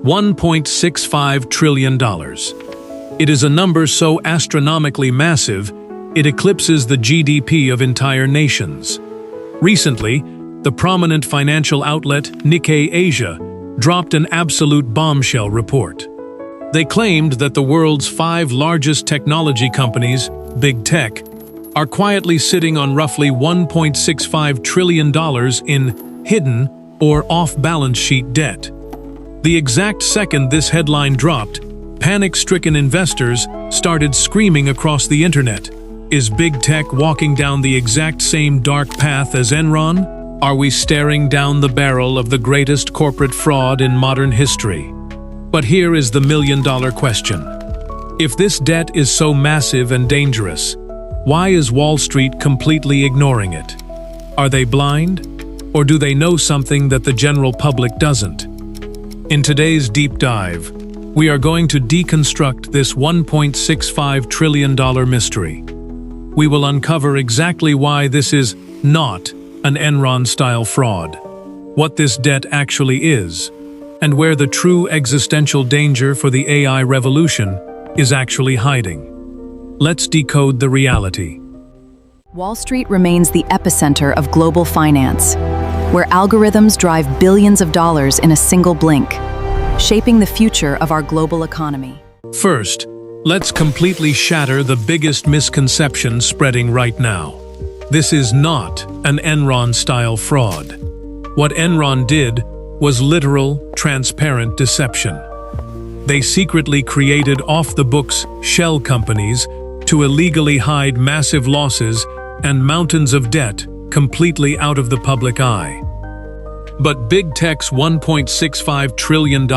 $1.65 trillion. It is a number so astronomically massive, it eclipses the GDP of entire nations. Recently, the prominent financial outlet Nikkei Asia dropped an absolute bombshell report. They claimed that the world's 5 largest technology companies, big tech, are quietly sitting on roughly $1.65 trillion in hidden or off-balance sheet debt. The exact second this headline dropped, panic-stricken investors started screaming across the internet. Is big tech walking down the exact same dark path as Enron? Are we staring down the barrel of the greatest corporate fraud in modern history? But here is the million-dollar question. If this debt is so massive and dangerous, why is Wall Street completely ignoring it? Are they blind? Or do they know something that the general public doesn't? In today's deep dive, we are going to deconstruct this $1.65 trillion mystery. We will uncover exactly why this is not an Enron-style fraud, what this debt actually is, and where the true existential danger for the AI revolution is actually hiding. Let's decode the reality. Wall Street remains the epicenter of global finance, where algorithms drive billions of dollars in a single blink, shaping the future of our global economy. First, let's completely shatter the biggest misconception spreading right now. This is not an Enron-style fraud. What Enron did was literal, transparent deception. They secretly created off-the-books shell companies to illegally hide massive losses and mountains of debt completely out of the public eye. But big tech's $1.65 trillion?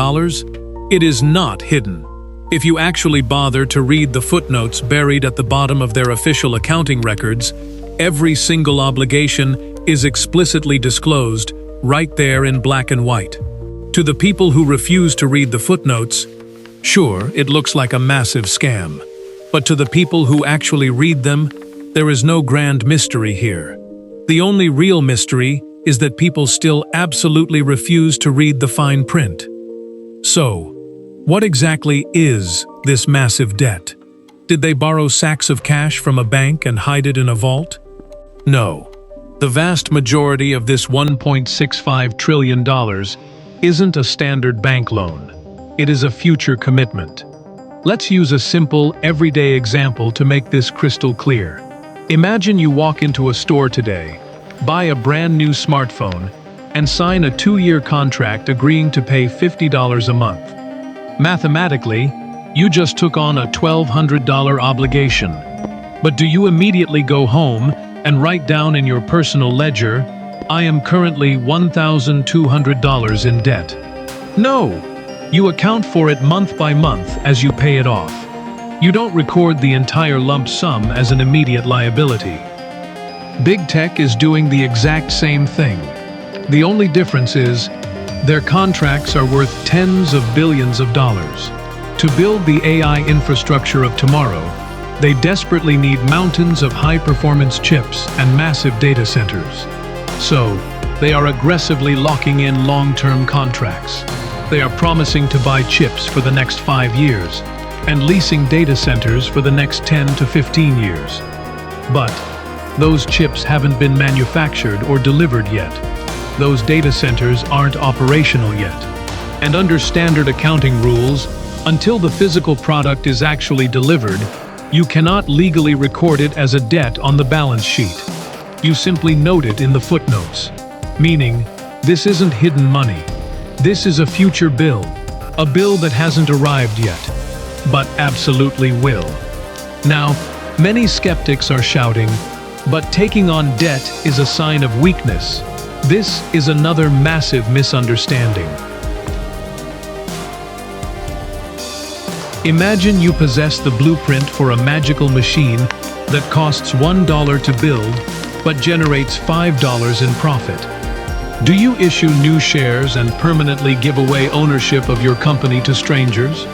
It is not hidden. If you actually bother to read the footnotes buried at the bottom of their official accounting records, every single obligation is explicitly disclosed right there in black and white. To the people who refuse to read the footnotes, sure, it looks like a massive scam. But to the people who actually read them, there is no grand mystery here. The only real mystery is that people still absolutely refuse to read the fine print. So, what exactly is this massive debt? Did they borrow sacks of cash from a bank and hide it in a vault? No. The vast majority of this $1.65 trillion isn't a standard bank loan. It is a future commitment. Let's use a simple, everyday example to make this crystal clear. Imagine you walk into a store today, buy a brand new smartphone, and sign a 2-year contract agreeing to pay $50 a month. Mathematically, you just took on a $1,200 obligation. But do you immediately go home and write down in your personal ledger, "I am currently $1,200 in debt"? No! You account for it month by month as you pay it off. You don't record the entire lump sum as an immediate liability. Big tech is doing the exact same thing. The only difference is, their contracts are worth tens of billions of dollars. To build the AI infrastructure of tomorrow, they desperately need mountains of high-performance chips and massive data centers. So, they are aggressively locking in long-term contracts. They are promising to buy chips for the next 5 years and leasing data centers for the next 10 to 15 years. But those chips haven't been manufactured or delivered yet. Those data centers aren't operational yet. And under standard accounting rules, until the physical product is actually delivered, you cannot legally record it as a debt on the balance sheet. You simply note it in the footnotes. Meaning, this isn't hidden money. This is a future bill. A bill that hasn't arrived yet, but absolutely will. Now, many skeptics are shouting, but taking on debt is a sign of weakness. This is another massive misunderstanding. Imagine you possess the blueprint for a magical machine that costs $1 to build, but generates $5 in profit. Do you issue new shares and permanently give away ownership of your company to strangers?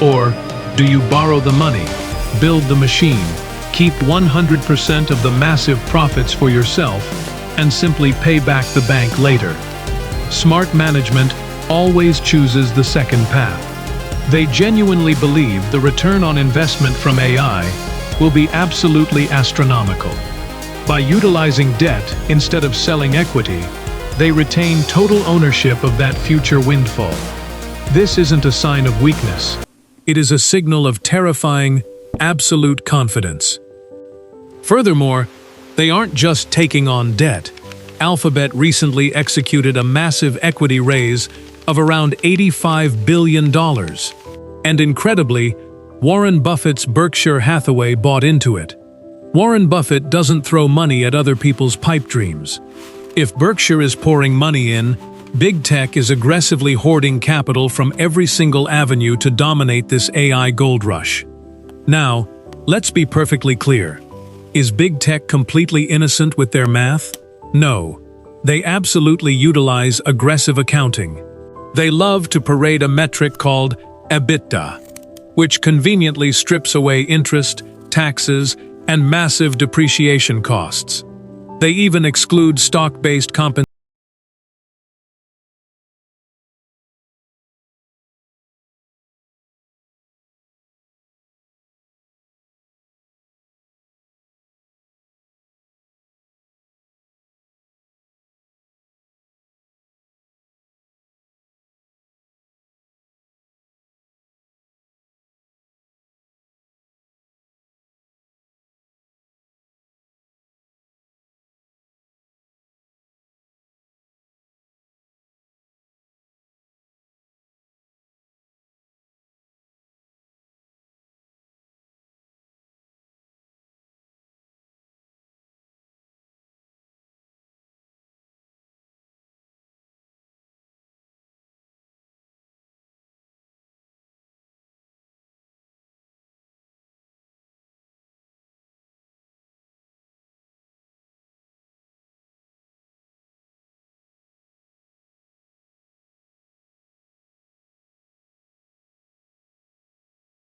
Or do you borrow the money, build the machine, keep 100% of the massive profits for yourself, and simply pay back the bank later? Smart management always chooses the second path. They genuinely believe the return on investment from AI will be absolutely astronomical. By utilizing debt instead of selling equity, they retain total ownership of that future windfall. This isn't a sign of weakness. It is a signal of terrifying, absolute confidence. Furthermore, they aren't just taking on debt. Alphabet recently executed a massive equity raise of around $85 billion. And incredibly, Warren Buffett's Berkshire Hathaway bought into it. Warren Buffett doesn't throw money at other people's pipe dreams. If Berkshire is pouring money in, big tech is aggressively hoarding capital from every single avenue to dominate this AI gold rush. Now, let's be perfectly clear. Is big tech completely innocent with their math? No. They absolutely utilize aggressive accounting. They love to parade a metric called EBITDA, which conveniently strips away interest, taxes, and massive depreciation costs. They even exclude stock-based compensation.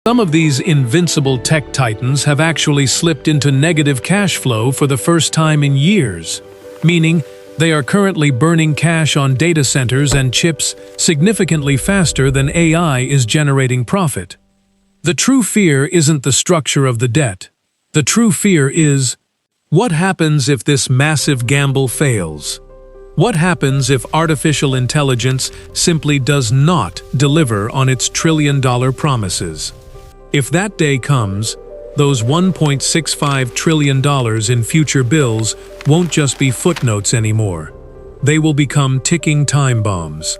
Some of these invincible tech titans have actually slipped into negative cash flow for the first time in years, meaning they are currently burning cash on data centers and chips significantly faster than AI is generating profit. The true fear isn't the structure of the debt. The true fear is, what happens if this massive gamble fails? What happens if artificial intelligence simply does not deliver on its trillion-dollar promises? If that day comes, those $1.65 trillion in future bills won't just be footnotes anymore. They will become ticking time bombs.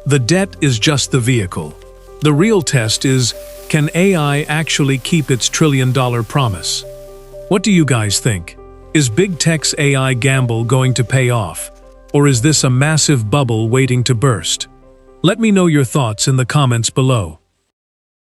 The debt is just the vehicle. The real test is, can AI actually keep its trillion-dollar promise? What do you guys think? Is big tech's AI gamble going to pay off? Or is this a massive bubble waiting to burst? Let me know your thoughts in the comments below.